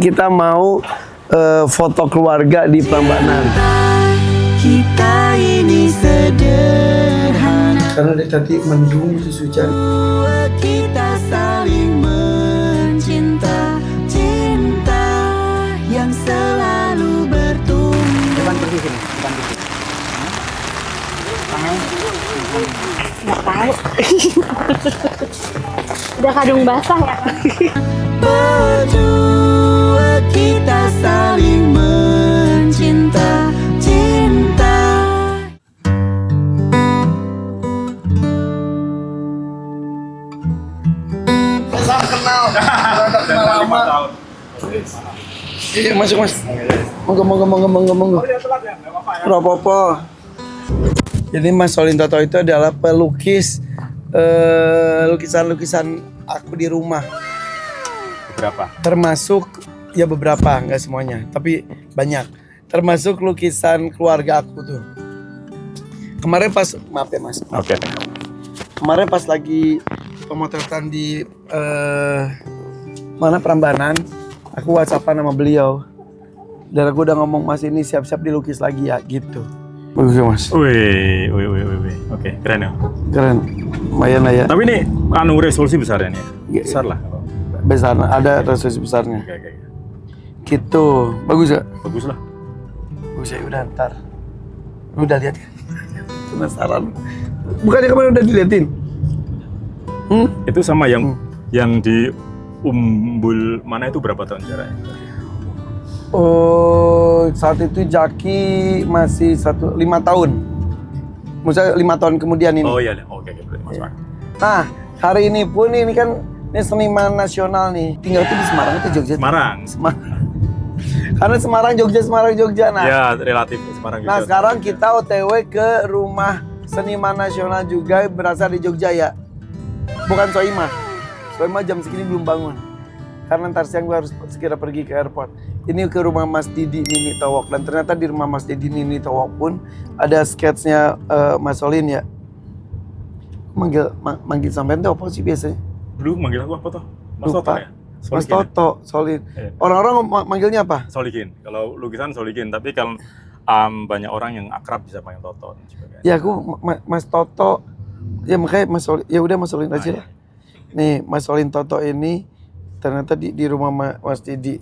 Kita mau foto keluarga di Prambanan. Kita ini sederhana. Karena dari tadi mendung terus hujan. Kita saling mencinta, cinta yang selalu bertumbuh. Bukan pergi sini, bukan pergi. Nggak tahu. Udah kadung basah ya. Berdua kita saling mencinta, cinta. Salam kenal. Udah kenal lama. Iya masuk mas. Monggo. Nggak apa-apa. Jadi Mas Solin Toto itu adalah pelukis lukisan-lukisan aku di rumah. Beberapa. Termasuk ya beberapa, nggak semuanya, tapi banyak. Termasuk lukisan keluarga aku tuh. Kemarin pas, maaf ya Mas. Oke. Kemarin pas lagi pemotretan di mana Prambanan, aku WhatsAppan sama beliau. Dan aku udah ngomong Mas ini siap-siap dilukis lagi ya gitu. Bagus ya Mas. Wih. Oke, keren ya. Keren. Lumayan lah ya. Tapi ini resolusi besarnya nih. Iya. Besar lah. Besar, ada resolusi besarnya. Oke. Gitu. Bagus ya? Bagus lah. Bagus ya, udah ntar. Lu udah lihat kan? Penasaran. Bukannya kemarin udah diliatin? Itu sama yang di Umbul mana itu berapa tahun jaraknya? Oh, saat itu Jaki masih 5 tahun. Maksudnya 5 tahun kemudian ini. Oh iya, oke, berarti masuk akal. Nah, hari ini pun ini kan ini seniman nasional nih. Tinggal tuh di Semarang atau Jogja? Semarang. Karena Semarang, Jogja. Nah, Ya, relatif Semarang juga. nah sekarang kita OTW ke rumah seniman nasional juga berasal di Jogja ya. Bukan Soimah. Soimah jam segini belum bangun. Karena ntar siang gue harus segera pergi ke airport. Ini ke rumah Mas Didi Nini Towok. Dan ternyata di rumah Mas Didi Nini Towok pun ada sketsnya Mas Solin ya. Manggil sampean tuh apa sih biasanya? Dulu manggil aku apa toh? Mas Lupa. Toto ya? Mas Solikin ya? Toto, Solin. Iya. Orang-orang manggilnya apa? Solikin. Kalau lukisan Solikin, tapi kalau banyak orang yang akrab bisa panggil Toto dan sebagainya. Ya aku Mas Toto. Ya makanya Mas Solin, ya udah Mas Solin aja lah. Nih Mas Solin Toto ini ternyata di rumah Mas Didi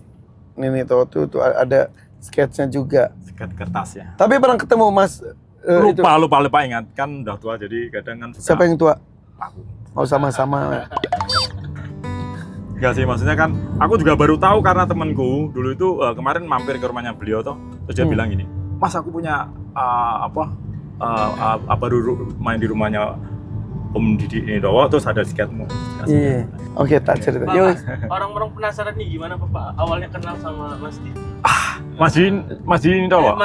Nini Toto tuh ada sketsnya juga. Sket kertas ya. Tapi pernah ketemu Mas itu. Lupa ingat kan udah tua jadi kadang kan suka Siapa yang tua? aku. Oh sama-sama. Enggak sih, maksudnya kan aku juga baru tahu karena temanku dulu itu kemarin mampir ke rumahnya beliau toh, terus dia bilang gini, Mas aku punya dulu main di rumahnya Om Didi ini doang, terus ada sketmu. Iya. Oke, tak cerita. Yuk. Orang-orang penasaran nih gimana Bapak awalnya kenal sama Mas Didi? Mas Didi ini doang.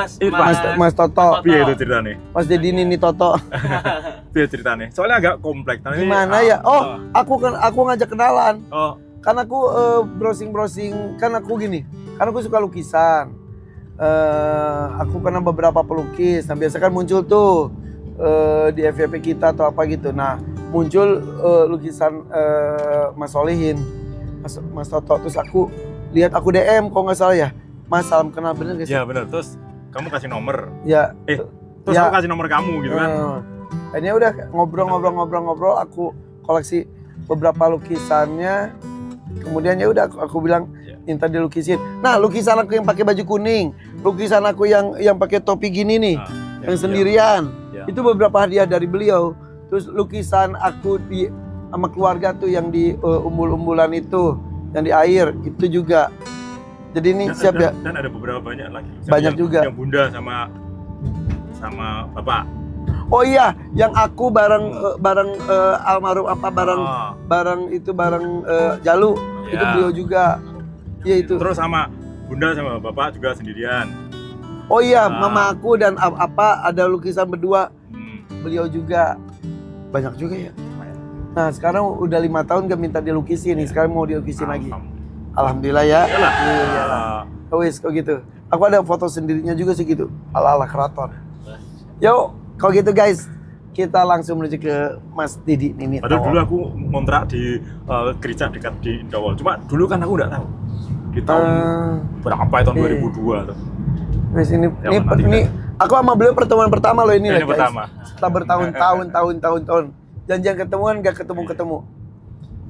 Mas Toto. Piye itu ceritanya? Mas Didi Nini Toto. Piye ceritanya? Soalnya agak kompleks. Nah, ini, Gimana ya? Oh, aku ngajak kenalan. Oh, Kan aku browsing, kan aku gini. Kan aku suka lukisan. Aku kenal beberapa pelukis. Nah, biasa kan muncul tuh di FYP kita atau apa gitu. Nah, muncul lukisan Mas Solihin, Mas Toto. Terus aku lihat, aku DM kok nggak salah ya. Mas, salam kenal, bener gak sih? ya benar. Terus kamu kasih nomor. Ya. Terus ya. aku kasih nomor kamu gitu kan. Akhirnya udah ngobrol, aku koleksi beberapa lukisannya. Kemudian ya udah aku bilang minta dilukisin. Nah, lukisan aku yang pakai baju kuning, lukisan aku yang pakai topi gini nih, yang sendirian. Ya. Itu beberapa hadiah dari beliau. Terus lukisan aku sama keluarga tuh yang di umbul-umbulan itu, yang di air itu juga. Jadi ini siap ya. Dan ada beberapa banyak lagi. Banyak juga. Yang bunda sama bapak. Oh iya, yang aku bareng almarhum bareng Jalu, Ya. itu beliau juga. Iya itu. Terus sama bunda sama bapak juga sendirian. Oh iya, mama aku dan ada lukisan berdua, beliau juga. Banyak juga ya. Nah sekarang udah 5 tahun gak minta dilukisin nih, sekarang mau dilukisin lagi. Alhamdulillah ya. Iyalah. Wis kok gitu. Aku ada foto sendirinya juga sih gitu, ala-ala keraton. Yuk, kalau gitu guys, kita langsung menuju ke Mas Didi Nini. Padahal dulu aku ngontrak di gereja dekat di Indawal. Cuma dulu kan aku nggak tahu. di tahun berapa ya, tahun 2002 tuh. Wes ini Zaman ini aku sama beliau pertemuan pertama loh ini Ini lah, guys. pertama. Setelah bertahun-tahun. Janjian ketemuan gak ketemu.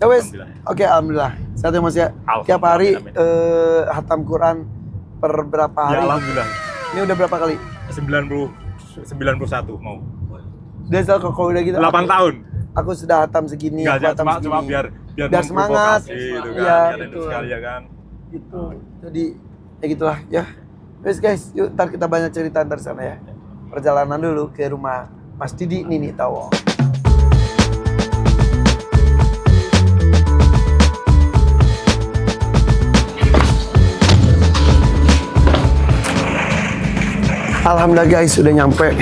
Ya wes. Alhamdulillah. Oke, alhamdulillah. Sehat ya Mas ya. Tiap hari Amin. hatam Quran per berapa Ya hari? alhamdulillah. Ini udah berapa kali? 91 mau. Dia selalu kalau udah gitu. 8 tahun. Aku sudah hatam segini. Enggak aku hatam cuma segini. biar Biar semangat. memprovokasi gitu kan. Iya, Biar betul. sekali ya kan. Gitu. Jadi ya gitulah ya. Wes guys, yuk ntar kita banyak cerita ntar sana ya. Perjalanan dulu ke rumah Mas Didi Nini Tawo. Alhamdulillah guys, sudah nyampe.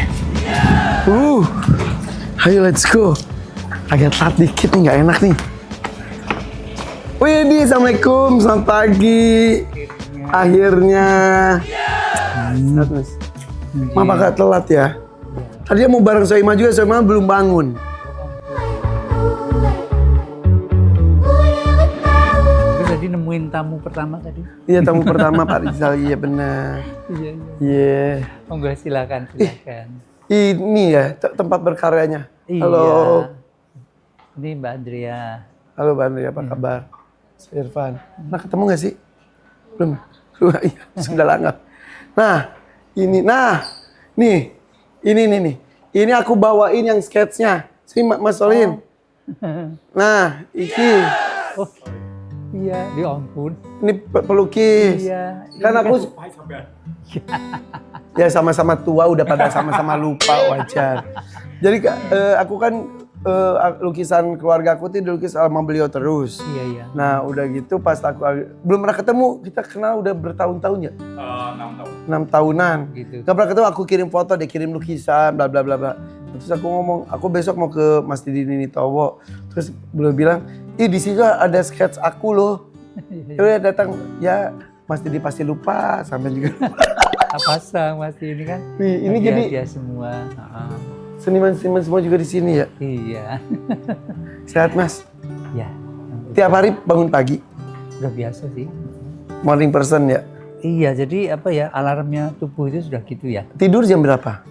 Ayo let's go. Agak telat dikit nih, nggak enak nih. Widih, assalamualaikum, selamat pagi. Akhirnya. Sehat, Mas. Maaf agak telat ya. Tadi mau bareng Soima juga, Soima belum bangun. Terus tadi nemuin tamu pertama tadi. Iya, tamu pertama Pak Rizal, iya benar. Iya. Iya. Monggo silakan. Ini ya tempat berkaryanya. Iya. Halo. Ini Mbak Andrea. Halo Mbak Andrea, apa kabar? Saya Irfan. Nah, ketemu nggak sih? Belum. Iya, sudah lama. Nah, ini nih. Ini aku bawain yang sketsnya. Si Mas Solin. Nah, iki. Oh, iya, di ampun. Ini pelukis. Iya. Kan aku ya sama-sama tua, udah pada sama-sama lupa, wajar. Jadi aku kan lukisan keluarga aku tuh dilukis sama beliau terus. Iya. Nah udah gitu pas aku belum pernah ketemu, kita kenal udah bertahun-tahun ya? 6 tahun. 6 tahunan. Gitu. Gak pernah ketemu, aku kirim foto, dia kirim lukisan, bla bla bla bla. Terus aku ngomong, aku besok mau ke Mas Didi Nini Tawo. Terus beliau bilang, di situ ada sketch aku loh. Ya udah datang, ya Mas Didi pasti lupa, sampai juga lupa. Pasang masih ini kan. Wih, ini jadi dia semua. seniman-seniman semua juga di sini ya. Iya. Sehat Mas. Ya. Tiap hari bangun pagi, Udah biasa sih. morning person ya. Iya, jadi apa ya, alarmnya tubuh itu sudah gitu ya. Tidur jam berapa?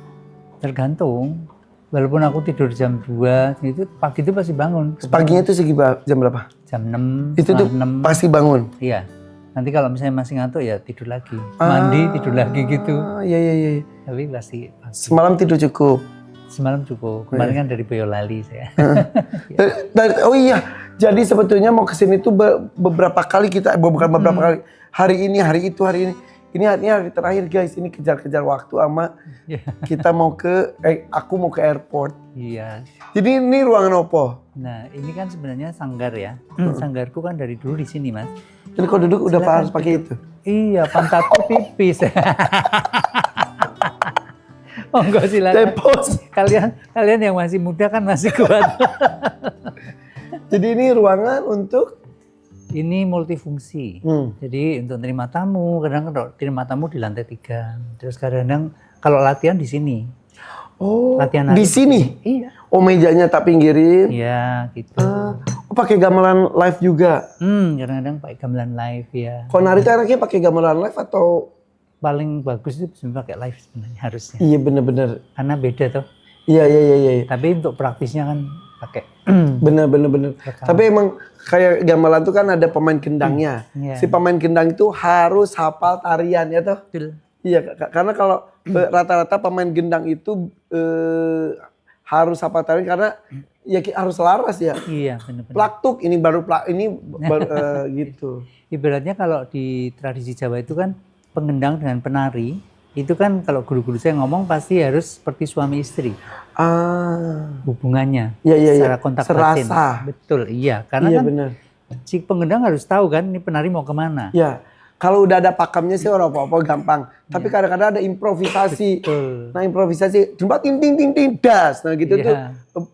Tergantung. Walaupun aku tidur jam 2, itu pagi itu pasti bangun. Paginya itu jam berapa? Jam 6, Itu tuh 6. pasti bangun. Iya. Nanti kalau misalnya masih ngantuk ya tidur lagi. Mandi, tidur lagi gitu. Iya. Tapi pasti Semalam tidur cukup. semalam cukup. Kemarin kan dari Boyolali saya. Oh iya, jadi sebetulnya mau kesini tuh beberapa kali kita, bukan beberapa kali. Hari ini. Ini hari terakhir guys, ini kejar-kejar waktu sama kita mau ke, aku mau ke airport. Iya. Jadi ini ruangan opo? Nah, ini kan sebenarnya sanggar ya. Sanggarku kan dari dulu di sini, Mas. Jadi kalau duduk udah Silakan harus pakai itu? Iya, pantatku tipis. Monggo silakan. Tepos. Kalian yang masih muda kan masih kuat. Jadi ini ruangan untuk? Ini multifungsi. Jadi untuk terima tamu, kadang kalau terima tamu di lantai 3. Terus kadang kalau latihan di sini. Oh, Latihan di nari sini? Iya. Oh, mejanya tak pinggirin? Iya, gitu. Oh, pakai gamelan live juga? Kadang-kadang pakai gamelan live ya. Kalau nari tuh anaknya pakai gamelan live atau? Paling bagus itu sebenarnya pakai live sebenarnya harusnya. Iya bener-bener. Karena beda tuh. Iya. Tapi untuk praktisnya kan pakai. Bener. Rekam. Tapi emang kayak gamelan tuh kan ada pemain gendangnya. Iya. Si pemain gendang itu harus hafal tarian ya toh? Betul. Iya, karena kalau rata-rata pemain gendang itu harus hafal tarian karena ya harus selaras ya. Iya, benar-benar. Plaktuk ini baru gitu. Ibaratnya kalau di tradisi Jawa itu kan pengendang dengan penari itu kan kalau guru-guru saya ngomong pasti harus seperti suami istri hubungannya. Iya. Secara kontak batin. Serasa. Betul, iya. Karena Iya kan benar. si pengendang harus tahu kan ini penari mau kemana. Ya, kalau udah ada pakemnya sih orang apa-apa gampang. Tapi kadang-kadang ada improvisasi. Betul. Nah improvisasi, jumpa ting das. Nah gitu Iya. tuh,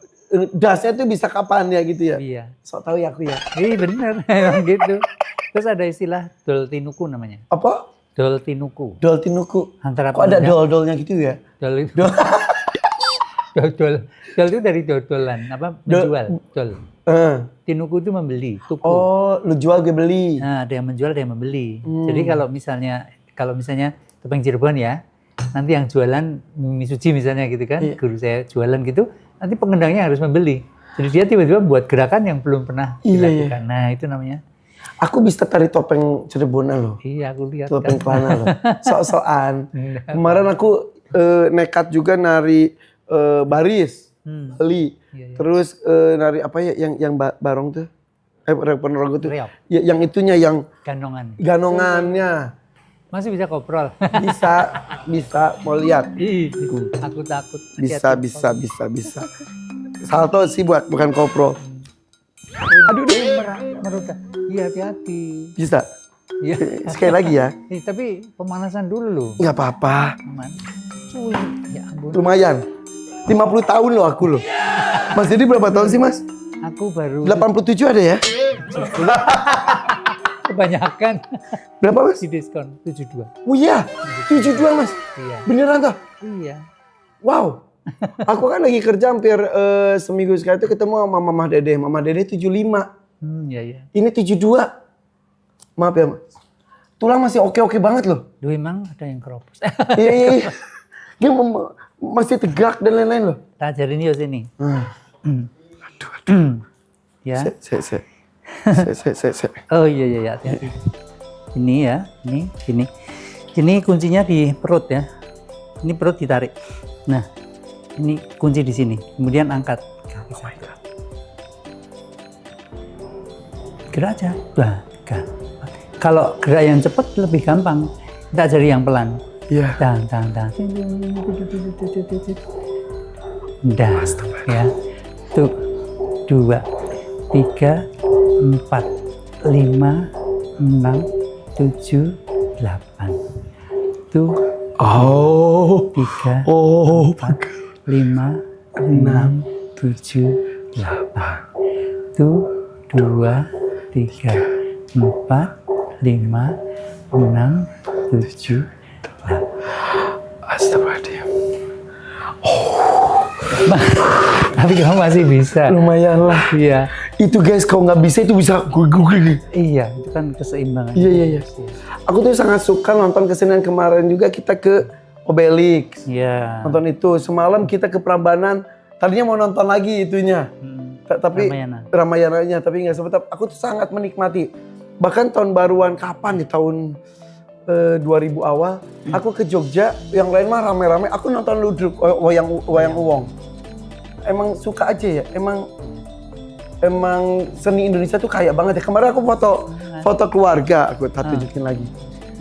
dasnya tuh bisa kapan ya gitu ya. Iya. Sok tahu ya aku ya. Iya benar, emang gitu. Terus ada istilah dol tinuku namanya. Apa? Dol tinuku. Dol tinuku. Antara Kok ada pengendang- dol-dolnya gitu ya? Dol itu. Dodol. Dol itu dari dodolan, apa menjual. Dol. Tinuku itu membeli, tuku. Oh, lu jual gue beli. Nah, ada yang menjual, ada yang membeli. Jadi kalau misalnya topeng Cirebon ya, nanti yang jualan mie suji misalnya gitu kan, guru saya jualan gitu, nanti pengendangnya harus membeli. Jadi dia tiba-tiba buat gerakan yang belum pernah dilakukan. Nah, itu namanya. Aku bisa tari topeng Cirebonan loh. Iya, aku lihat. Topeng kan. Kelana loh. Sok-sokan. Kemarin aku nekat juga nari baris. Bali. Iya. Terus nari apa ya yang barong tuh? Ponorogo tuh. Reog. Ya, yang itunya yang Ganongan. ganongannya. Masih bisa koprol. Bisa mau lihat. Ih, aku takut. Bisa. Salto sih bukan kopro. Aduh, merudak. Iya, hati-hati. Bisa. Iya. Sekali lagi ya. Tapi pemanasan dulu loh. Nggak apa-apa. Sulit. Ya ampun. Lumayan. 50 tahun loh aku loh. Mas jadi berapa tahun sih mas? Aku baru 87 ada ya? kebanyakan Berapa mas? di diskon 72. Oh iya, 72 mas. Iya. Beneran toh? Iya. Wow. Aku kan lagi kerja hampir seminggu sekali itu ketemu sama Mama Dede. Mama Dede 75. Iya, iya. Ini 72. Maaf ya mas. Tulang masih oke-oke banget loh. Duh, emang ada yang keropos. Iya. Dia masih tegak dan lain-lain loh. Tak ajarin yuk sini. Ya. Se. Oh iya, hati-hati. Ini ya, ini. Ini kuncinya di perut ya. Ini perut ditarik. Nah, ini kunci di sini. Kemudian angkat. Oh my God. Gerak aja. 2, 3. Kalau gerak yang cepat lebih gampang. Kita ajari yang pelan. Iya. Tang. Dah. Ya. Tuh. 2, 3, 4, 5, 6, 7, 8. Tuh. Oh. 3, Oh. 4, 5, 6, 7, 8. Tuh. 2, 3, 4, 5, 6, 7, 8. Astagfirullahaladzim. Tapi kamu masih bisa. Lumayan lah. Iya. Itu guys, kalau nggak bisa itu bisa gue. Iya, itu kan keseimbangan. Iya. Aku tuh sangat suka nonton kesenian kemarin juga kita ke Obelix. Iya. Nonton itu. Semalam kita ke Prambanan. Tadinya mau nonton lagi itunya. Tapi Ramayananya. Tapi nggak sempat. Aku tuh sangat menikmati. Bahkan tahun baruan kapan di tahun 2000 awal. Aku ke Jogja. Yang lain mah rame-rame. Aku nonton ludruk. Wayang Uwong. Emang suka aja ya. Emang seni Indonesia tuh kaya banget ya. Kemarin aku foto keluarga, aku tunjukin lagi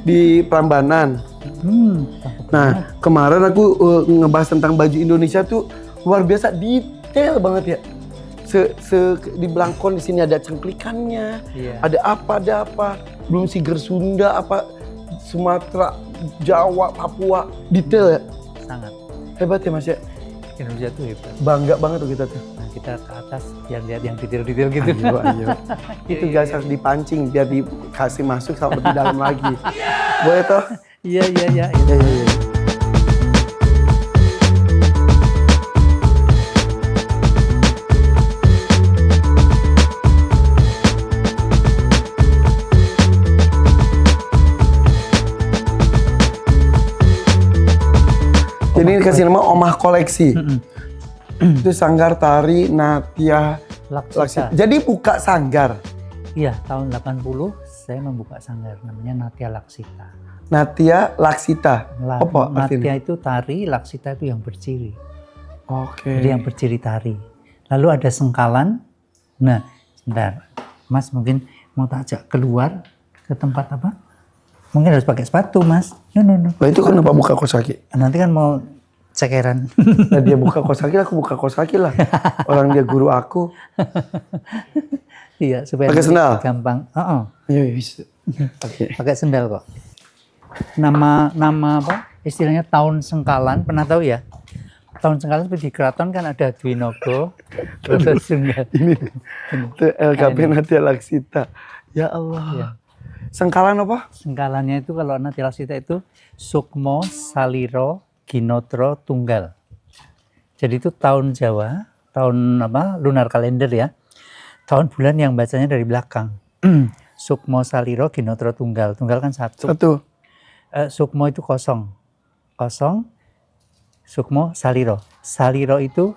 di Prambanan. Nah, kemarin aku ngebahas tentang baju Indonesia tuh luar biasa detail banget ya. Di belangkon di sini ada cengklikannya, ada apa. Belum siger Sunda, Sumatera, Jawa, Papua, detail ya. Sangat. Hebat ya Mas ya. Indonesia tuh hebat. Bangga banget tuh kita tuh. Nah, kita ke atas biar lihat yang detail-detail gitu. Ayo. Itu guys harus dipancing biar dikasih masuk sama lebih dalam lagi. Boleh toh? Iya. Iya. Jadi ini kasih nama Omah Koleksi. Itu sanggar tari Natya Laksita. Jadi buka sanggar. Iya, tahun 80 saya membuka sanggar namanya Natya Laksita. Natya Laksita. Apa artinya? Natya itu tari, Laksita itu yang berciri. Oke. Jadi yang berciri tari. Lalu ada sengkalan. Nah, sebentar. Mas mungkin mau tak ajak keluar ke tempat apa? Mungkin harus pakai sepatu, Mas. No. Nah, itu kenapa buka kosaki? Nanti kan mau cekeran. Nah, dia buka kosaki, aku buka kosaki lah. Orang dia guru aku. Iya, supaya pakai sendal. Gampang. Iya, bisa. Oke. Pakai sendal kok. Nama apa? Istilahnya tahun sengkalan, pernah tahu ya? Tahun sengkalan seperti di keraton kan ada Dwinogo, terus sendal. Ini itu LKP Natya Laksita. Ya Allah. Ya. Sengkalan apa? Sengkalannya itu kalau Natya Laksita itu Sukmo Saliro Ginotro Tunggal. Jadi itu tahun Jawa, tahun apa? Lunar kalender ya. Tahun bulan yang bacanya dari belakang. Sukmo Saliro Ginotro Tunggal. Tunggal kan 1. Sukmo itu kosong. Kosong. Sukmo Saliro. Saliro itu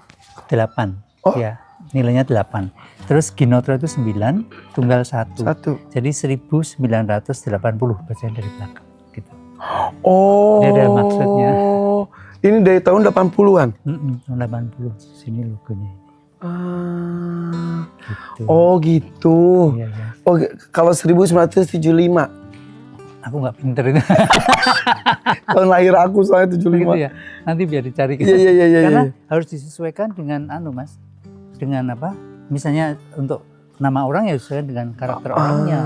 8. Ya, nilainya 8. Terus Ginotro itu 9, Tunggal 1. Jadi 1980 bacanya dari belakang gitu. Oh. Ini ada maksudnya. Ini dari tahun 80-an. Tahun 80. Sini logonya. Gitu. Oh gitu. Iya, iya. Oh, kalau 1975. Aku nggak pinter itu. Tahun lahir aku soalnya 75. Gitu ya. Nanti biar dicari. Iya. Karena harus disesuaikan dengan Mas. Dengan apa? Misalnya untuk nama orang ya sesuai dengan karakter orangnya.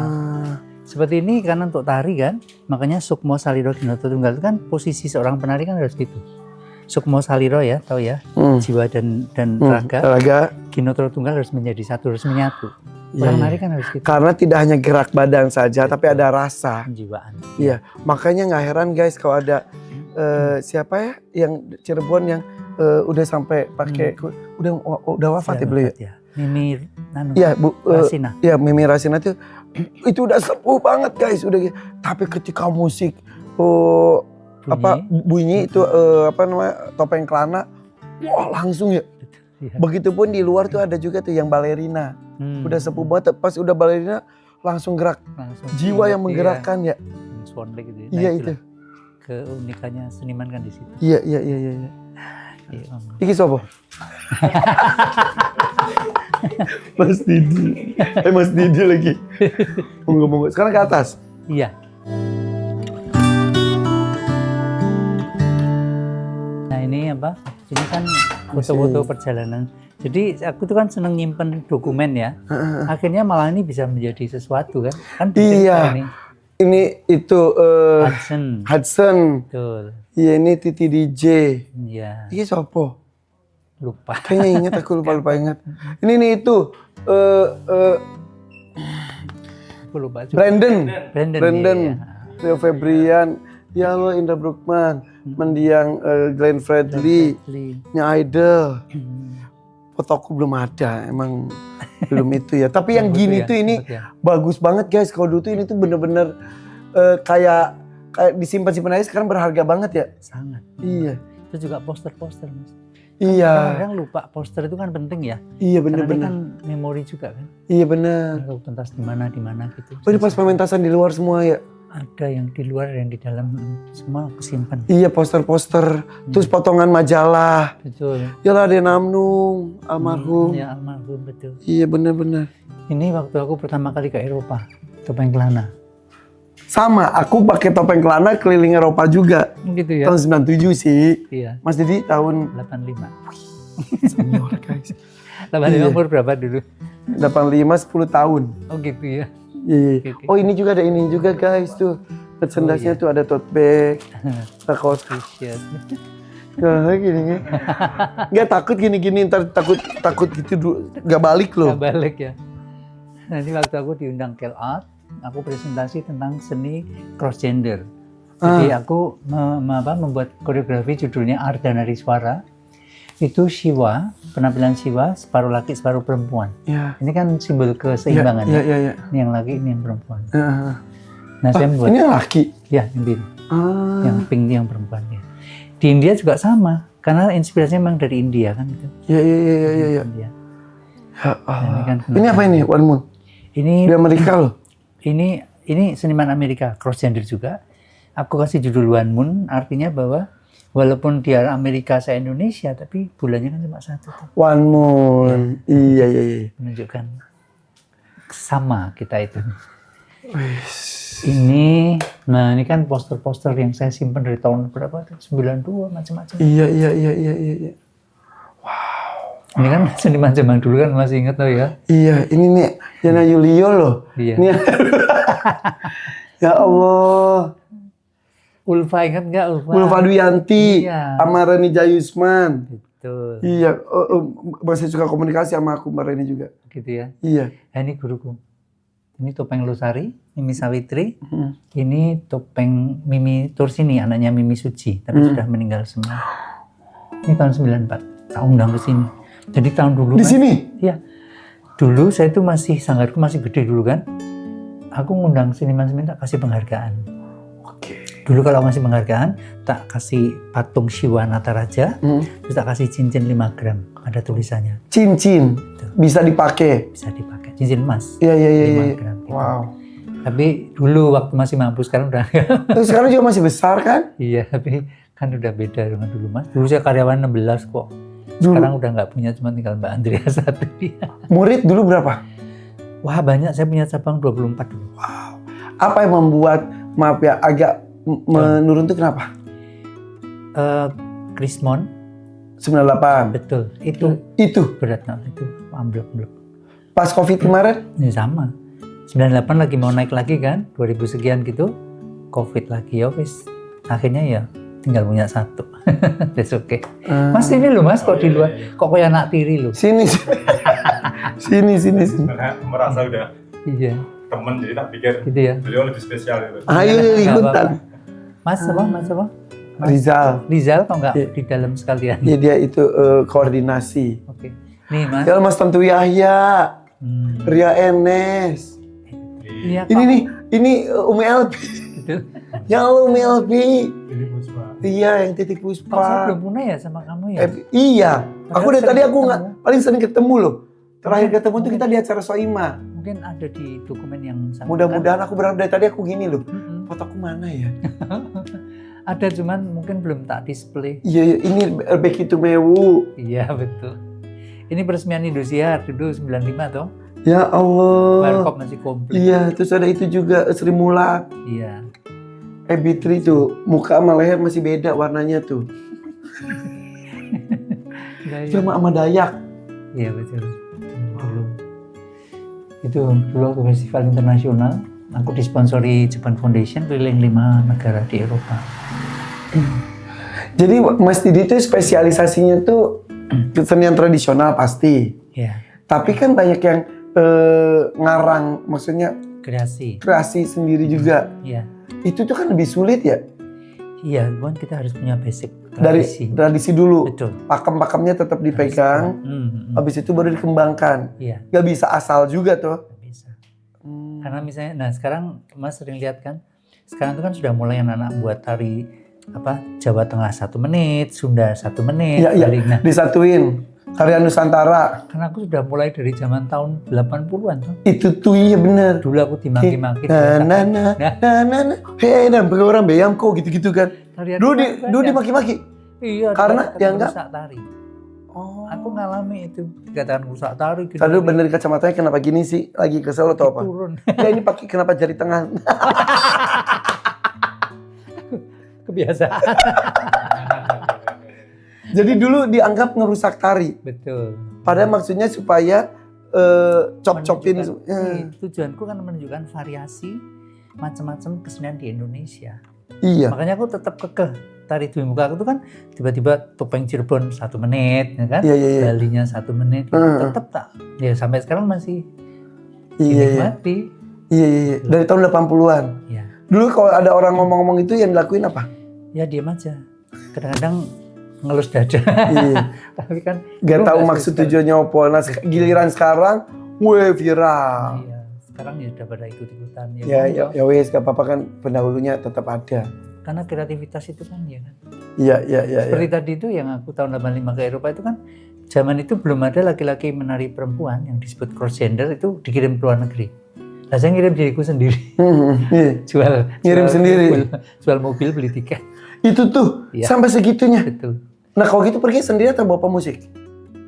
Seperti ini karena untuk tari kan, makanya Sukmo Saliro Ginotro Tunggal itu kan posisi seorang penari kan harus gitu. Sukmo Saliro ya, tahu ya, jiwa dan raga. Ginotro Tunggal harus menjadi satu, harus menyatu. Orang nari kan harus gitu. Karena tidak hanya gerak badan saja, tapi ada rasa. Penjiwaan. Iya, makanya nggak heran guys kalau ada siapa ya yang Cirebon yang udah sampai pakai udah wafat ya beliau ya. Mimi Iya, Bu Rasina. Iya, Mimi Rasina itu udah sepuh banget guys, udah. Tapi ketika musik bunyi itu apa namanya topeng kelana, wah langsung ya. Begitupun di luar tuh ada juga tuh yang balerina. Udah sepuh banget, pas udah balerina langsung gerak. Jiwa yang menggerakkan ya. Swanley gitu ya. Iya itu. Keunikannya seniman kan di situ. Iya. Iki sopo? Mas Didi. Mas Didi lagi. Monggo. Sekarang ke atas. Iya. Nah ini apa? Ini kan foto-foto perjalanan. Jadi aku tuh kan seneng nyimpen dokumen ya. Akhirnya malah ini bisa menjadi sesuatu kan? Kan iya. Ini itu Hudson. Betul. Iya ini Titi DJ. Iya. Ini sopo? Lupa. Kayaknya ingat, aku lupa ingat. Ini itu Aku lupa juga. Brandon. Iya. Rio Febrian. Ya Allah, Indra Bruckman. Mendiang Glenn Fredly. Nya Idol. Fotoku belum ada, emang belum itu ya. Tapi yang gini tuh ini bagus banget guys. Kalau dulu tuh ini tuh bener-bener kayak disimpan-simpan aja, sekarang berharga banget ya. Sangat. Iya. Itu juga poster-poster Mas. Iya. Kadang lupa poster itu kan penting ya. Iya benar. bener-bener. Kan memori juga kan. Iya bener. Tahu pentas di mana gitu. Oh ini pas pementasan di luar semua ya? Ada yang di luar yang di dalam, semua aku simpan. Iya poster-poster, terus potongan majalah. Betul. Ya Raden Amnung, almarhum. Ya almarhum betul. Iya bener-bener. Ini waktu aku pertama kali ke Eropa, topeng kelana. Sama, aku pakai topeng kelana keliling Eropa juga. Gitu ya. Tahun 97 sih. Iya. Mas Didi tahun 85. senior guys. 85 umur berapa dulu? 85 10 tahun. Oh gitu ya. Iya. Oh ini juga ada ini juga guys tuh. Merchandise-nya tuh ada tote bag, ada kaos T-shirt. Nah, gini. Nggak takut gini-gini ntar takut gitu nggak balik loh. Nggak balik ya. Nanti waktu aku diundang Kel Art, aku presentasi tentang seni cross gender. Jadi aku membuat koreografi judulnya Ardhanari Swara. Itu Shiva, penampilan Shiva separuh laki separuh perempuan. Ya. Ini kan simbol keseimbangan. Iya. Ini yang laki, ini yang perempuan. Nah saya membuat. Ini yang laki. Ya, yang biru. Yang pink yang perempuan ya. Di India juga sama, karena inspirasinya memang dari India kan itu. Iya. India. Nah, ini apa ini? One Moon. Ini di Amerika loh. Ini seniman Amerika, cross gender juga. Aku kasih judul One Moon, artinya bahwa walaupun dia Amerika saya Indonesia, tapi bulannya kan cuma satu. One Moon. Iya. Menunjukkan sama kita itu. Ini kan poster-poster yang saya simpan dari tahun berapa? 92 macam-macam. Iya. Wow. Ini kan seniman zaman dulu kan masih ingat loh ya. Iya, ini nih Yana Yulio loh. Iya. Ini ya Allah. Ulfa ingat nggak Ulfa? Ulfa Duyanti, Iya. sama Reni Jayusman. Betul. Iya, masih suka komunikasi sama aku Mbak Reni juga. Gitu ya. Iya. Nah, ini guruku. Ini topeng Losari, Mimi Sawitri. Ini topeng Mimi Tursini, anaknya Mimi Suci, tapi sudah meninggal semua. Ini tahun 94. tak undang ke sini. Jadi tahun dulu Di kan, sini? Iya. Dulu saya itu sanggarku masih gede dulu kan. Aku ngundang seniman-seniman tak kasih penghargaan. Oke. Dulu kalau ngasih penghargaan, tak kasih patung Siwa Nataraja, terus tak kasih cincin 5 gram, ada tulisannya. Cincin bisa dipakai. Bisa dipakai, cincin emas. Iya, iya, iya. 5 iya. gram. Gitu. Wow. Tapi dulu waktu masih mampu, sekarang udah enggak. Terus sekarang juga masih besar kan? Iya, tapi kan udah beda dengan dulu Mas. Dulu saya karyawan 16 kok. Dulu. Sekarang udah nggak punya, cuma tinggal Mbak Andrea satu. Murid dulu berapa? Wah banyak, saya punya cabang 24 dulu. Apa yang membuat, maaf ya, agak menurun tuh kenapa? Krismon, 98. betul. Itu Itu berat, nah, itu amblok-amblok. pas Covid kemarin? Ini sama. 98 lagi mau naik lagi kan, 2000 sekian gitu, Covid lagi ya wis. Akhirnya ya tinggal punya satu. That's okay. Mas ini loh Mas, kok di luar, kok kayak anak tiri loh. Sini. Sini. Karena merasa udah Iya, temen, jadi tak pikir gitu ya. beliau lebih spesial gitu. Ayo Nggak ikutan. Mas apa? Mas apa? Rizal. Rizal kok nggak Iya. di dalam sekalian? Ya dia itu koordinasi. Oke. Nih Mas. Ya Mas Tantu Yahya, Hmm. Ria Enes. Iya, Ini kok. nih, ini Umi Elvi. Gitu. Ya Allah Umi Elvi. Jadi Puspa. Iya yang titik Kok saya puspa. belum punya ya sama kamu ya? Iya. Aku dari Padahal tadi sering aku nggak ketemu. paling sering ketemu loh. Terakhir Mungkin- ketemu tuh kita di acara Soima. Mungkin ada di dokumen yang sama. Mudah-mudahan aku berharap dari tadi aku gini loh. Kan? Mm-mm. Fotoku mana ya? Ada cuman mungkin belum tak display. Iya, ini Becky Tumewu. Iya betul. Ini peresmian Indosiar dulu 95 toh. Ya Allah. Welcome masih komplit. Iya, terus ada itu juga Sri Mulat. Iya. Bitri tuh, muka sama leher masih beda warnanya tuh. Iya, iya. Sama Dayak. Iya betul. Dulu. Itu dulu waktu festival internasional, aku disponsori Japan Foundation keliling 5 negara di Eropa. Jadi Mas Didi itu spesialisasinya tuh kesenian tradisional pasti. Iya. Tapi kan banyak yang ngarang, maksudnya Kreasi. kreasi sendiri juga. Iya. Itu tuh kan lebih sulit ya. Iya, kan kita harus punya basic Dari tradisi. tradisi dulu. Betul. Pakem-pakemnya tetap dipegang. Habis itu baru dikembangkan. Iya, Gak bisa asal juga tuh. nggak bisa. Karena misalnya, nah sekarang Mas sering lihat kan, sekarang itu kan sudah mulai anak-anak buat tari apa Jawa Tengah 1 menit, Sunda 1 menit, Iya, iya. balik. Nah, Disatuin. Karya Nusantara. karena aku sudah mulai dari zaman tahun 80-an tuh. Itu tuh iya bener. Dulu aku dimaki-maki. Nah. Hei, dan pakai orang beyam kok gitu-gitu kan. Dulu dimaki-maki. Iya, Karena dikatakan dianggap- rusak tari. Oh. Aku ngalami itu dikatakan rusak tari. Gitu. Tadi bener kacamatanya kenapa gini sih? Lagi kesel atau apa? Turun. Ya ini pakai kenapa jari tengah? Kebiasaan. Jadi dulu dianggap ngerusak tari. Betul. Padahal maksudnya supaya cop-copin. Tujuanku kan menunjukkan variasi macam-macam kesenian di Indonesia. Iya. Makanya aku tetap kekeh tari Dwi Muka aku tuh kan tiba-tiba topeng Cirebon 1 menit, ya kan? Iya, iya, iya. Balinya 1 menit, tetap tak. Ya sampai sekarang masih Iya, iya. dinikmati. Iya, iya. Dari tahun 80-an. Ya, Dulu kalau ada orang ngomong-ngomong itu yang dilakuin apa? ya diam aja. Kadang-kadang ngelus dada. Iya. Tapi kan Gak dulu tahu nggak maksud susah. tujuannya apa. Nah, giliran sekarang, viral. Iya, sekarang ya udah pada ikut-ikutan ya. Ya, monggo. ya wes, gak apa-apa kan pendahulunya tetap ada. Karena kreativitas itu kan ya kan. Iya, iya, iya. Seperti tadi itu yang aku tahun 85 ke Eropa itu kan zaman itu belum ada laki-laki menari perempuan yang disebut cross gender itu dikirim ke luar negeri. Nah, saya ngirim diriku sendiri. Iya. Ngirim sendiri. Jual mobil, beli tiket. Itu tuh Iya. sampai segitunya. Betul. Nah kalau gitu pergi sendiri atau bawa pemusik?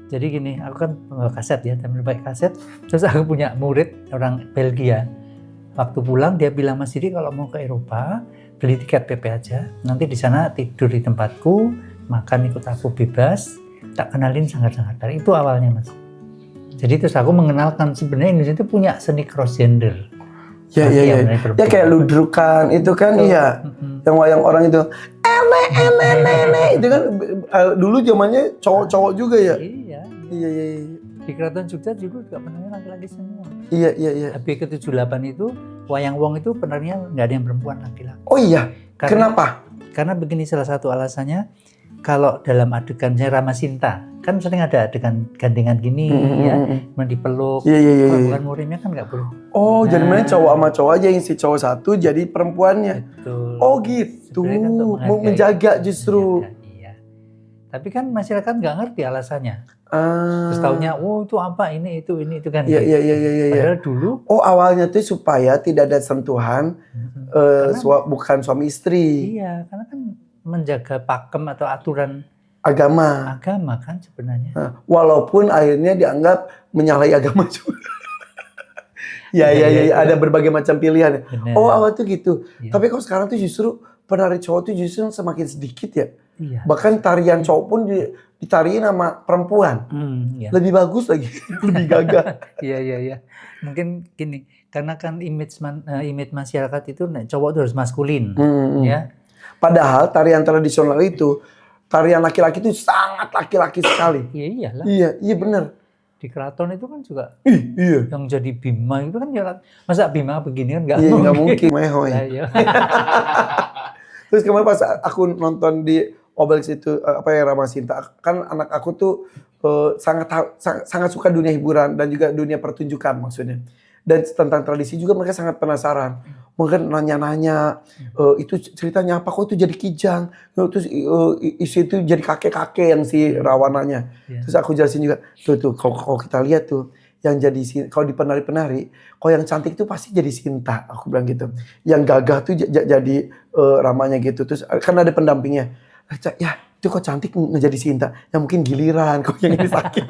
Jadi gini, aku kan pembawa kaset ya, tampil pakai kaset. Terus aku punya murid orang Belgia. Waktu pulang dia bilang, Mas Didi kalau mau ke Eropa, beli tiket PP aja. Nanti di sana tidur di tempatku, makan ikut aku bebas. Tak kenalin sangat-sangat dari itu awalnya Mas. Jadi terus aku mengenalkan sebenarnya Indonesia itu punya seni cross gender. Ya, Laki ya, yang ya. menari perempuan. Ya kayak ludrukan itu kan Betul. iya. Mm-mm. Yang wayang orang itu itu kan dulu zamannya cowok-cowok juga ya. Iya, iya. Iya, iya, iya. Di Keraton Jogja dulu juga penarinya laki-laki semua. Iya, iya, iya. Habis ke-78 itu, Wayang Wong itu penarinya nggak ada yang perempuan laki-laki. Oh iya, Karena kenapa? Karena begini, salah satu alasannya, kalau dalam adegan misalnya Rama Sinta, kan sering ada adegan gandengan gini ya, kemudian dipeluk. Iya. Kalau bukan murimnya kan nggak boleh. Oh, jadi Nah. mana cowok sama cowok aja, yang si cowok satu jadi perempuannya. Betul. Oh gitu, Sebenarnya kan untuk mau menghargai. menjaga justru. Iya. Tapi kan masyarakat nggak ngerti alasannya. Ah. Terus taunya, oh itu apa, ini itu kan. Iya, gitu. iya. Padahal dulu, Oh, awalnya tuh supaya tidak ada sentuhan bukan suami istri, iya, karena kan menjaga pakem atau aturan agama. agama kan sebenarnya. Nah, walaupun akhirnya dianggap menyalahi agama juga. Iya, ada berbagai macam pilihan. Benar. Oh, awal tuh gitu. Iya. Tapi kalau sekarang tuh justru penari cowok tuh justru semakin sedikit ya. Iya. Bahkan tarian cowok pun ditariin sama perempuan. Iya. Lebih bagus lagi, lebih gagah. Iya. Mungkin gini, karena kan image masyarakat itu cowok itu harus maskulin, ya. Padahal tarian tradisional itu, tarian laki-laki itu sangat laki-laki sekali. Iya iyalah. Iya benar. Di keraton itu kan juga Iya. yang jadi Bima itu kan ya, masa Bima begini kan nggak Iya, mungkin. nggak mungkin. Mehoy. Nah, iya. Terus kemarin pas aku nonton di Obelix itu Rama Sinta, kan anak aku tuh sangat suka dunia hiburan dan juga dunia pertunjukan maksudnya. Dan tentang tradisi juga mereka sangat penasaran. Mungkin nanya-nanya itu ceritanya apa, kok itu jadi kijang, terus isi itu jadi kakek-kakek yang si rawananya. Iya. Terus aku jelasin juga, tuh kalau kita lihat tuh yang jadi kalau di penari-penari, kalau yang cantik itu pasti jadi Sinta, aku bilang gitu. Yang gagah tuh jadi Ramanya gitu. Terus kan ada pendampingnya. Ya, itu kok cantik nggak jadi Sinta. Yang mungkin giliran, kok yang ini sakit.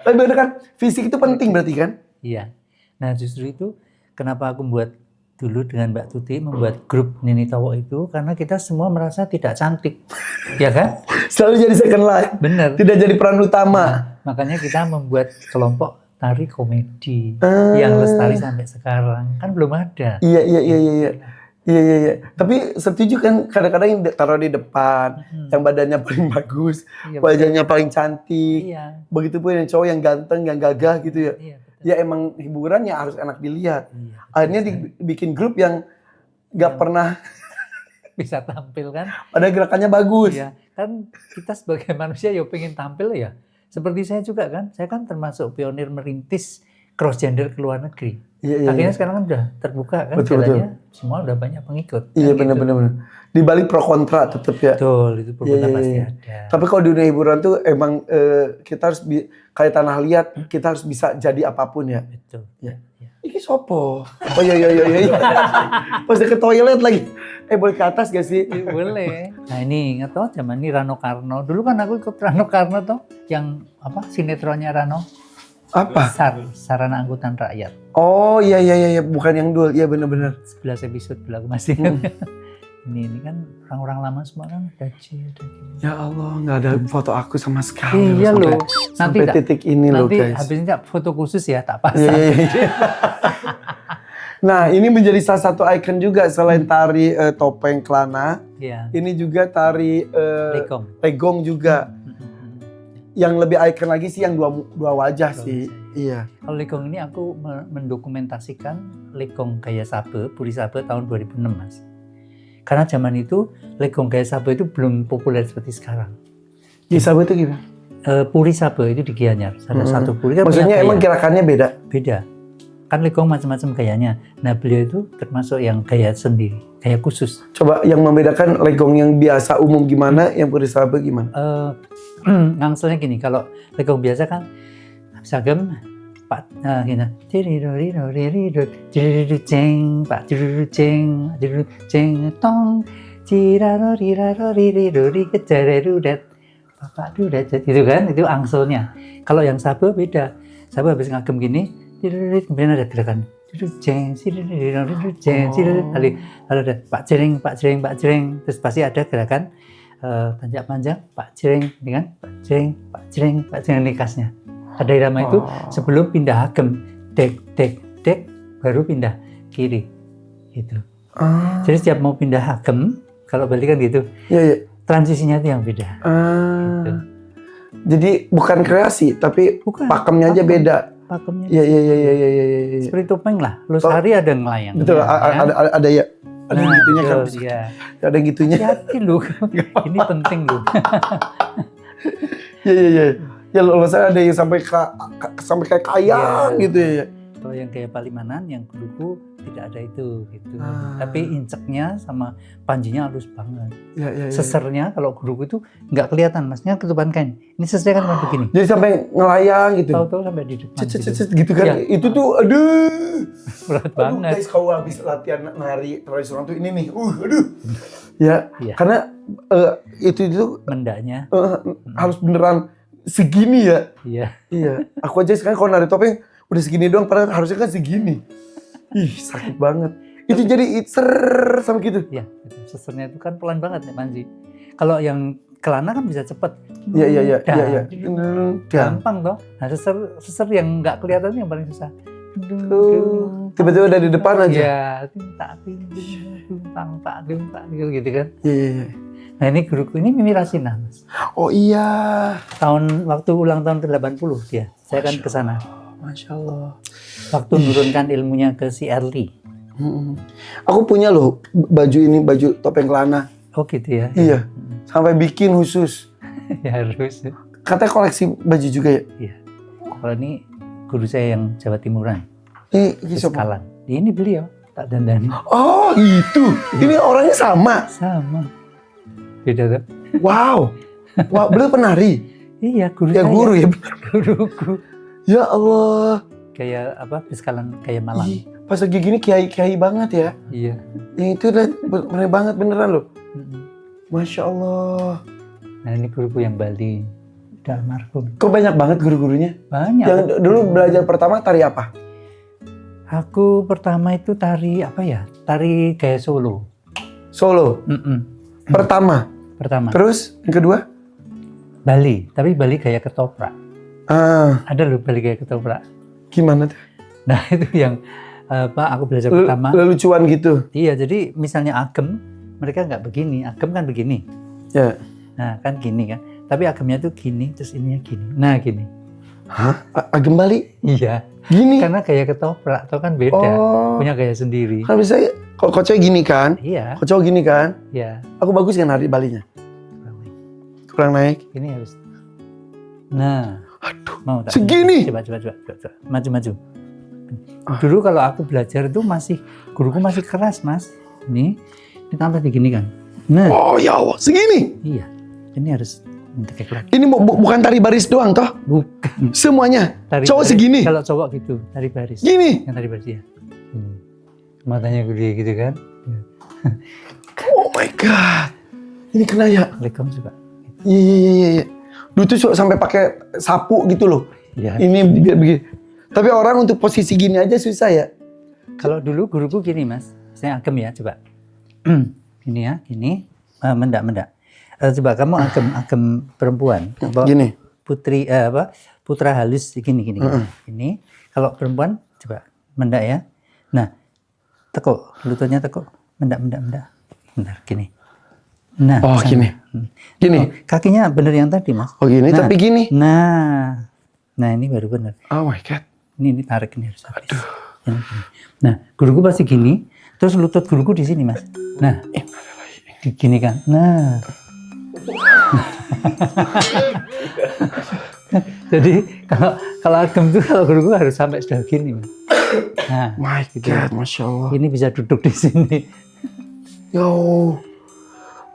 Tapi bener kan, fisik itu penting berarti kan? Iya. Nah justru itu kenapa aku buat dulu dengan Mbak Tuti membuat grup Nini Towo itu, karena kita semua merasa tidak cantik, ya kan? Selalu jadi second line. Bener. Tidak jadi peran utama. Makanya kita membuat kelompok tari komedi yang lestari sampai sekarang, kan belum ada. Iya. Tapi setuju kan kadang-kadang yang taruh di depan, yang badannya paling bagus, Iya, wajahnya paling cantik. Iya. Begitupun yang cowok yang ganteng, yang gagah gitu ya. Iya, betul. Ya emang hiburan ya harus enak dilihat. Iya. Akhirnya dibikin grup yang nggak pernah, Bisa tampil kan? pada gerakannya bagus. Iya, kan kita sebagai manusia ya pengen tampil ya. Seperti saya juga kan, saya kan termasuk pionir merintis cross gender ke luar negeri. Iya. Akhirnya sekarang kan udah terbuka kan Betul. jalannya, semua udah banyak pengikut. Iya kan gitu. benar. Di balik pro kontra tetap ya. Betul, itu perbedaan Iya. pasti ada. Tapi kalau di dunia hiburan tuh emang kita harus kayak tanah liat, kita harus bisa jadi apapun ya. Betul. Iya. Ini sopo? Oh iya. Pas dia ke toilet lagi. Boleh ke atas gak sih? Iya, boleh. Nah ini ingat toh zaman ini Rano Karno. Dulu kan aku ikut Rano Karno toh, yang apa sinetronnya Rano. Apa? Sarana Angkutan Rakyat. Oh iya. Bukan yang dul. Iya benar. 11 episode dulu aku masih ingat. Ini kan orang-orang lama semua kan ada gini. Ya Allah, nggak ada foto aku sama sekali. Iya sampai, loh. Sampai tak- titik ini loh Nanti guys. habis ini tak foto khusus ya, tak pasang. Iya. Nah, ini menjadi salah satu ikon juga selain tari topeng Kelana. Iya. Ini juga tari Lekong. legong juga. Yang lebih ikon lagi sih yang dua wajah sih. Iya. Kalau Lekong ini aku mendokumentasikan Lekong Gaya Sabe, Puri Sabe tahun 2006 Mas. Karena zaman itu Lekong Gaya Sabe itu belum populer seperti sekarang. Di Sabe itu gimana? Puri Sabe itu di Gianyar. Ada satu puri kan Maksudnya punya emang gaya. gerakannya beda? Beda. Kan Lekong macam-macam gayanya. Nah beliau itu termasuk yang gaya sendiri, gaya khusus. Coba yang membedakan legong yang biasa umum gimana, yang Puri Sabe gimana? Ngangselnya gini, kalau Lekong biasa kan sagem Pak gini. Jeng, Pak jeng tong ciraroririrori kejarerudet. Bapak dudet itu kan, itu angselnya. Kalau yang Sabe beda. Sabe habis ngagem gini, kemudian ada gerakan jeng, lalu ada Pak Jering, terus pasti ada gerakan tanjak panjang, Pak Jering, dengan Pak Jering ini khasnya. Ada irama itu sebelum pindah hagem, dek, baru pindah kiri, gitu. Jadi setiap mau pindah hagem, kalau balik kan gitu, Iya. transisinya itu yang beda. Gitu. Jadi bukan kreasi, tapi Bukan, pakemnya aja pakem. beda. Pakemnya Iya. seperti topeng lah, Losari ada ngelayang. Betul, ada ya. Ada yang gitunya kan? betul, iya. Ada yang gitunya. Hati-hati loh. Ini penting loh. Iya. Ya loh saya ada yang sampai kayak kayang Iya. gitu ya. Kalau yang kayak Palimanan, yang kuduku tidak ada itu gitu. Ah. Tapi inceknya sama panjinya halus banget. Iya. Sesernya kalau guruku itu nggak kelihatan, maksudnya ketuban kain. Ini sesernya kan cuma begini. Jadi sampai ngelayang gitu. Tahu-tahu sampai di depan. Cet gitu kan. Iya. Itu tuh aduh. Berat banget. Guys, kalau habis latihan nari tradisional tuh ini nih. Aduh. Ya, Iya. karena itu Mendaknya. harus beneran segini ya. Iya. Iya. Aku aja sekarang kalau nari topeng udah segini doang, padahal harusnya kan segini. Ih, sakit banget. Itu jadi sama gitu. Iya. Gitu. Sesernya itu kan pelan banget nih Panji. Kalau yang kelana kan bisa cepet. Iya. Dan. Dan. Gampang toh. Nah seser yang nggak kelihatan itu yang paling susah. Tiba-tiba udah di depan aja. Iya, tak gitu kan. Iya. Nah ini guruku ini Mimi Rasina, Mas. Oh iya. Waktu ulang tahun ke-80 dia. Saya kan ke sana. Masya Allah. Waktu menurunkan ilmunya ke si Erli. Aku punya loh baju topeng kelana. Oh gitu ya. Iya. Sampai bikin khusus. Ya harus. Katanya koleksi baju juga ya? Iya. Kalau ini guru saya yang Jawa Timuran. Ini siapa? Kalan. Ini beliau tak dandani. Oh itu. Ini orangnya sama. Sama. Beda tuh. Wow. Wah, beliau penari. Iya guru Ya saya. guru ya. Guruku. Ya Allah. Kayak apa? Beskalan kayak Malang. Ih, pas lagi gini kiai banget ya. Iya. Yang itu udah bener banget beneran loh. Masya Allah. Nah ini guruku yang Bali. Udah almarhum. Kok banyak banget guru-gurunya? Banyak. Yang dulu belajar pertama tari apa? Aku pertama itu tari apa ya? Tari gaya Solo. Solo. Pertama. Pertama. Terus yang kedua? Bali. Tapi Bali gaya ketoprak. Ada loh Bali gaya ketoprak. Gimana tuh? Nah itu yang aku belajar pertama. Lelucuan gitu. Iya, jadi misalnya agem, mereka nggak begini. Agem kan begini. Ya. Nah kan gini kan. Tapi agemnya tuh gini, terus ininya gini. Nah gini. Hah? Agem Bali? Iya. Gini? Karena gaya ketoprak, tau kan beda. Oh. Punya gaya sendiri. Kan bisa kalau kocok gini kan? Iya. Kocok gini kan? Iya. Aku bagus kan nari Balinya? Kurang naik. Ini harus. Nah. Aduh. Mau tak? Segini? Coba. Maju. Dulu kalau aku belajar itu guruku masih keras, Mas. Ini tambah digini kan. Nah. Oh ya Allah, segini? Iya. Ini harus mentekek lagi. Ini bukan tari baris doang toh? Bukan. Semuanya? Tari Cowok baris. segini? Kalau cowok gitu, tari baris. Gini? Yang tari baris ya. Ini. Matanya gede gitu kan. Oh my God. Ini kena ya? Lekong juga. Iya. Dulu tuh sampai pakai sapu gitu loh. Iya. Ini begini. Tapi orang untuk posisi gini aja susah ya? Kalau dulu guruku gini, Mas. Saya agem ya, coba. Ini ya, gini. Mendak. Coba kamu agem perempuan. Gini. Putra halus gini. Ini kalau perempuan coba mendak ya. Nah, tekuk, lututnya tekuk. Mendak. Bentar, gini. Nah, Oh, sana. gini. Gini. Oh, kakinya bener yang tadi, Mas. Oh gini, tapi gini. Nah, ini baru bener. Oh my God. Ini tarik ini harus habis. Ini. Nah, guruku pasti gini, terus lutut guruku di sini, Mas. Nah, gini kan. Nah. Jadi kalau agem tuh kalau guruku harus sampai sudah gini, Mas. Nah, My gitu. God, Masya Allah. Ini bisa duduk di sini. Yo.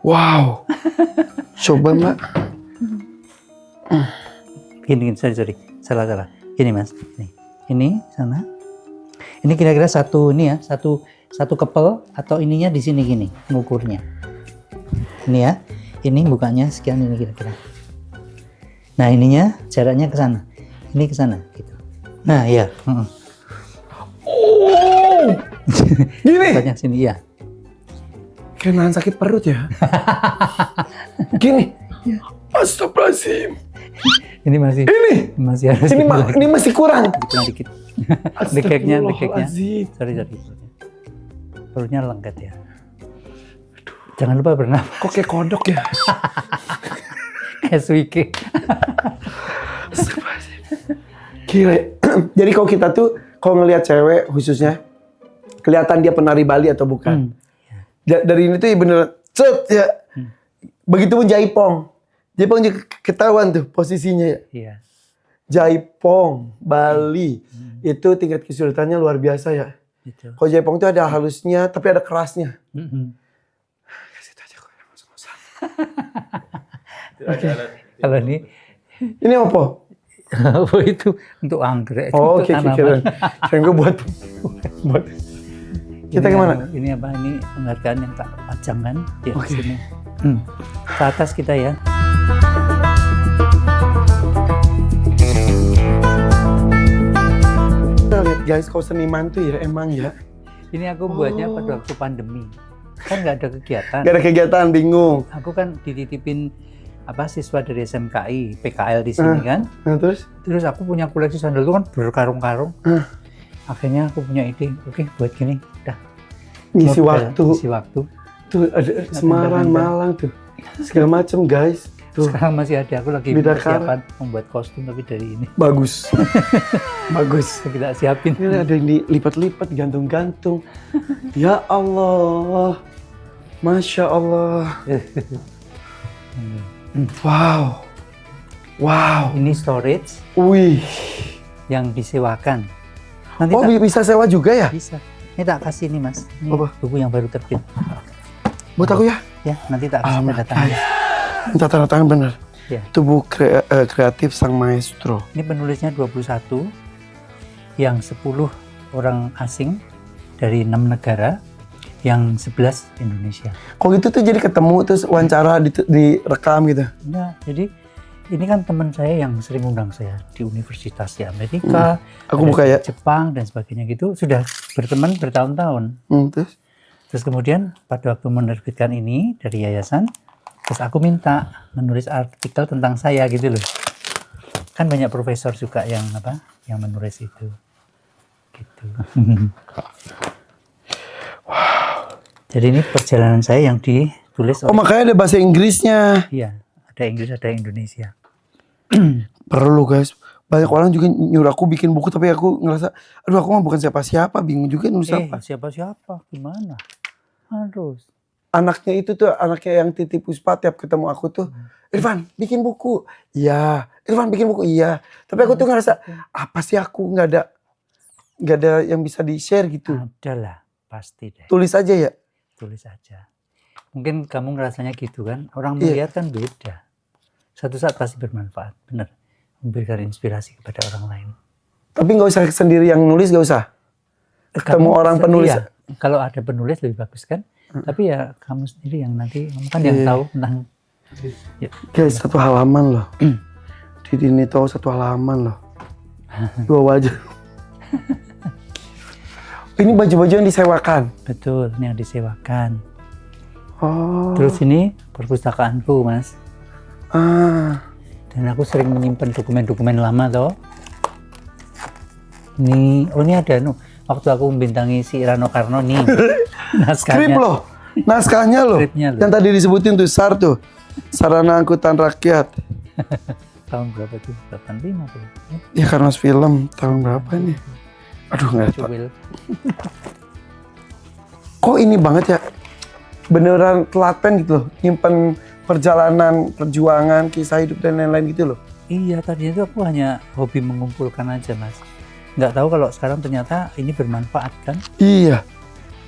Wow. Coba Mbak. Gini, sorry. Salah. Gini, Mas. Ini sana. Ini kira-kira satu kepel atau ininya di sini gini, ngukurnya. Ini ya. Ini bukanya sekian ini kira-kira. Nah, ininya jaraknya ke sana. Ini ke sana gitu. Nah, iya. Oh. Gini. Banyak sini ya. Kayak nahan sakit perut ya. Gini. Astagfirullahaladzim. Ini masih harus Ini masih kurang. kurang dikit. Dekeknya. Astagfirullahaladzim. Sorry. Perutnya lengket ya. Jangan lupa bernafas. Kok kayak kodok ya? Kayak suike. Gila. Jadi kalau kita tuh kalau ngelihat cewek khususnya kelihatan dia penari Bali atau bukan. Dari ini tuh ya bener cet ya. Begitupun Jaipong. Jaipong juga ketahuan tuh posisinya ya. Iya. Jaipong, Bali. Itu tingkat kesulitannya luar biasa ya. Gitu. Kalau Jaipong tuh ada halusnya tapi ada kerasnya. Kasih aja kok. Kalau ini Ini apa? oh, itu untuk anggrek. itu Oh, untuk oke, tanaman. kira gue buat kita Ini kemana? Ini apa? Ini penghargaan yang tak pajang kan? Di Oke. sini. Ke atas kita ya. Kita lihat guys, kau seniman tuh ya emang ya. Ini aku buatnya pada waktu pandemi. Kan nggak ada kegiatan. Gak ada kegiatan, bingung. Aku kan dititipin siswa dari SMKI, PKL di sini kan. Nah terus? Terus aku punya koleksi sandal itu kan berkarung-karung. Akhirnya aku punya ide, oke buat gini, udah. Ngisi Udah, waktu. Ngisi waktu. Tuh ada Semarang, Malang tuh. Segala macem guys. Tuh. Sekarang masih ada, aku lagi Bidakara. persiapan membuat kostum tapi dari ini. Bagus. Bagus. Kita siapin. Ini ada yang dilipat-lipat, gantung-gantung. Ya Allah. Masya Allah. Wow. Wow. Ini storage Wih. yang disewakan. Nanti Oh bisa sewa juga ya? bisa. Ini tak kasih nih mas. Ini Apa? buku yang baru terbit. Buat aku ya? Ya, nanti tak kasih tanda tangan. Minta tanda tangan bener. Ya. Tubuh kreatif sang maestro. Ini penulisnya 21, yang 10 orang asing dari 6 negara, yang 11 Indonesia. Kok gitu tuh jadi ketemu terus wawancara direkam gitu? Nah, jadi ini kan teman saya yang sering undang saya di universitas di Amerika, Aku ada buka ya. di Jepang dan sebagainya gitu, sudah berteman bertahun-tahun. Terus? Terus kemudian pada waktu menerbitkan ini dari yayasan, terus aku minta menulis artikel tentang saya gitu loh. Kan banyak profesor juga yang menulis itu. Gitu. Jadi ini perjalanan saya yang ditulis Oh makanya ada bahasa Inggrisnya. iya, ada Inggris, ada Indonesia. Perlu guys. Banyak orang juga nyuruh aku bikin buku tapi aku ngerasa, aduh aku mah bukan siapa-siapa, bingung juga nulis apa. Siapa-siapa? Gimana? Harus. Anaknya itu tuh, anaknya yang titip Puspa tiap ketemu aku tuh, Irfan bikin buku. Iya. Irfan bikin buku. Iya. Tapi aku tuh ngerasa, apa sih aku nggak ada yang bisa di-share gitu. Ada lah, pasti deh. Tulis aja ya. Tulis aja. Mungkin kamu ngerasanya gitu kan, orang Iya. melihat kan beda. Suatu saat pasti bermanfaat, benar. Memberikan inspirasi kepada orang lain. Tapi nggak usah sendiri yang nulis, nggak usah. Ketemu orang penulis. Iya, kalau ada penulis lebih bagus kan. Tapi ya kamu sendiri yang nanti, kamu kan yang Iya. tahu tentang. Ya, Guys, satu halaman loh. Di sini tahu satu halaman loh. 2 wajah. Ini baju-baju yang disewakan. betul, ini yang disewakan. Oh. Terus ini perpustakaanku mas. Ah. Dan aku sering menyimpan dokumen-dokumen lama toh. Ini ada waktu aku membintangi si Rano Karno nih. Skrip Naskahnya. loh. Naskahnya loh. Skripnya loh. Yang tadi disebutin tuh SAR tuh. Sarana Angkutan Rakyat. Tahun berapa tuh? 85 tuh. Ya karena film tahun berapa nih? Aduh nggak tahu. Cuwil. Kok ini banget ya? Beneran telaten gitu loh. Nyimpen perjalanan, perjuangan, kisah hidup dan lain-lain gitu loh. Iya, tadinya tuh aku hanya hobi mengumpulkan aja mas. Nggak tahu kalau sekarang ternyata ini bermanfaat kan. Iya.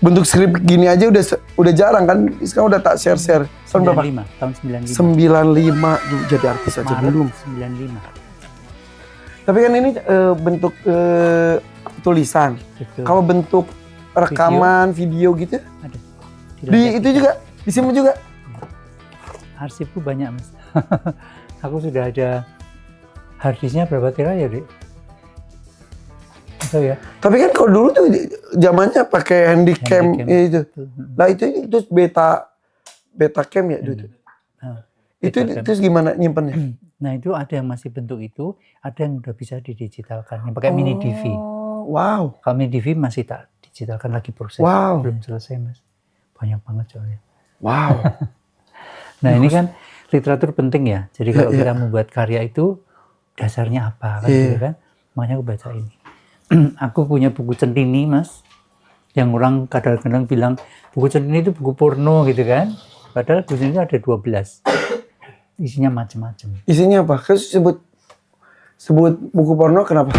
Bentuk skrip gini aja udah jarang kan. Sekarang udah tak share-share. Tahun berapa? 95, tahun 95. 95 Duh, jadi artis aja Maret belum. 95. Tapi kan ini bentuk tulisan. Betul. Kalau bentuk rekaman, video gitu Ada. di itu juga disimpan juga. Arsipku banyak mas. Aku sudah ada harddisknya berapa tera ya dek? Atau ya? Tapi kan kalau dulu tuh zamannya pakai handycam Handycam. ya itu. Betul. Nah itu beta cam ya dulu. Nah, Itu Betacam. terus gimana nyimpennya? Nah itu ada yang masih bentuk itu, ada yang udah bisa didigitalkan, yang pakai mini DV. Wow. Kalau mini DV masih tak digitalkan lagi proses, Wow. belum selesai mas. Banyak banget soalnya. Wow. Nah ini kan literatur penting ya. Jadi kalau Iya. kita membuat karya itu dasarnya apa kan, Iya. gitu kan? Makanya aku baca ini. Aku punya buku Centini mas. Yang orang kadang-kadang bilang buku Centini itu buku porno gitu kan. Padahal buku Centini ada 12. Isinya macam-macam. Isinya apa? Kan sebut buku porno kenapa?